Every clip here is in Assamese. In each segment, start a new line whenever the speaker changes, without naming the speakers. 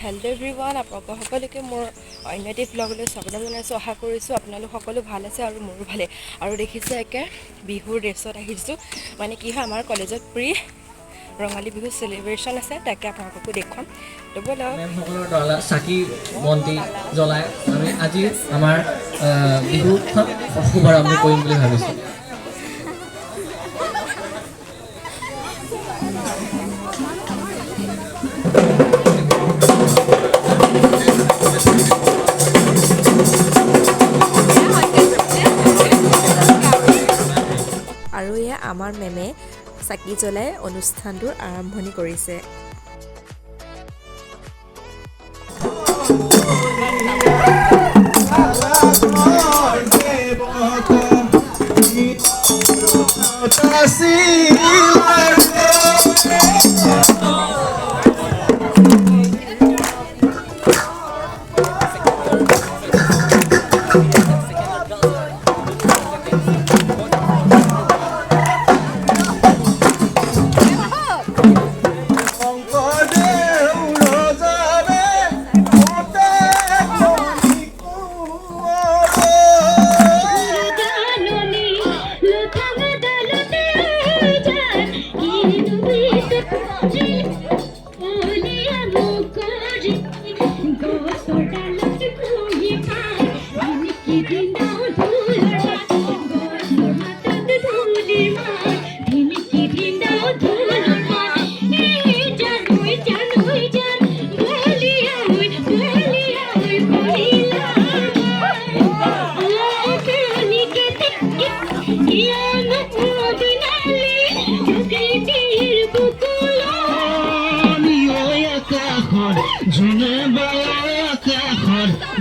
হেল্ল' এভৰিৱান, আপোনালোক সকলোকে মোৰ অন্য এটি ব্লগলৈ স্বাগতম জনাইছোঁ। আশা কৰিছোঁ আপোনালোক সকলো ভাল আছে আৰু মোৰো ভালেই। আৰু দেখিছোঁ একে বিহুৰ ড্ৰেছত আহিছোঁ। মানে কি হয়, আমাৰ কলেজত ৰঙালী বিহু চেলিব্ৰেশ্যন আছে, তাকে আপোনালোককো দেখুৱাম।
মেমসকলৰ দ্বাৰা চাকি বন্তি জ্বলাই আমি আজি আমাৰ বিহুখন শুভাৰম্ভ কৰিম বুলি ভাবিছোঁ।
আৰু এয়া আমাৰ মেমে চাকি জ্বলাই অনুষ্ঠানটোৰ আৰম্ভণি কৰিছে।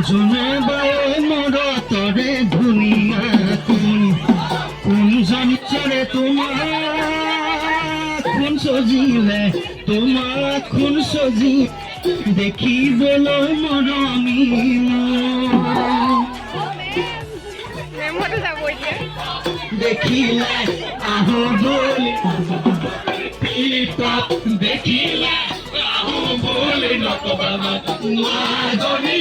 জনে বায়ে মৰতৰে ধুনীয়া কোনজনী চৰে কোন সজিলে কোন সজি দেখিবলৈ মৰমিলা দেখিলে আহো বুলি দেখিলে আহো বুলি নকবা মাজনী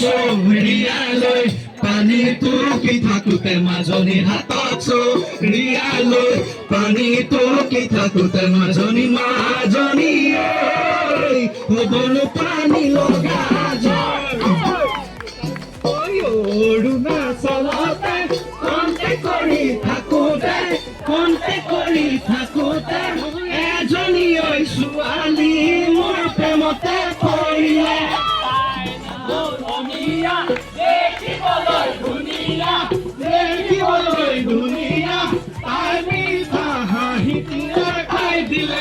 চৰিয়ালৈ পানী টুকি থাকোতে মাজনী হাতত চৰিয়ালৈ পানী টুকি থাকোতে মাজনী হ'বনো পানী লগা অৰুণাচলতে কণ্টে কৰি থাকোতে এজনী ছোৱালী মোৰ প্ৰেমতে পৰিলে। দেখিবলৈ ধুনীয়া তাই মিঠা হাঁহি খাই দিলে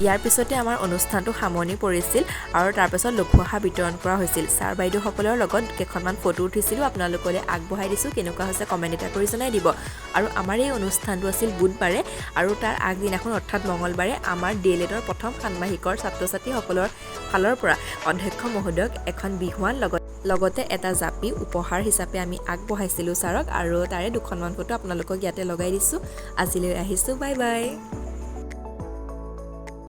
ইয়াৰ পিছতে আমাৰ অনুষ্ঠানটো সামৰণি পৰিছিল আৰু তাৰপিছত লঘুআহাৰ বিতৰণ কৰা হৈছিল। ছাৰ বাইদেউসকলৰ লগত কেইখনমান ফটো উঠিছিলোঁ, আপোনালোকলৈ আগবঢ়াই দিছোঁ। কেনেকুৱা হৈছে কমেণ্ট এটা কৰি জনাই দিব। আৰু আমাৰ এই অনুষ্ঠানটো আছিল বুধবাৰে আৰু তাৰ আগদিনাখন অৰ্থাৎ মঙলবাৰে আমাৰ DLEDৰ প্ৰথম ষান্মাসিকৰ ছাত্ৰ ছাত্ৰীসকলৰ ফালৰ পৰা অধ্যক্ষ মহোদয়ক এখন বিহুৱান লগতে এটা জাপি উপহাৰ হিচাপে আমি আগবঢ়াইছিলোঁ ছাৰক, আৰু তাৰে দুখনমান ফটো আপোনালোকক ইয়াতে লগাই দিছোঁ। আজিলৈ আহিছোঁ, বাই বাই।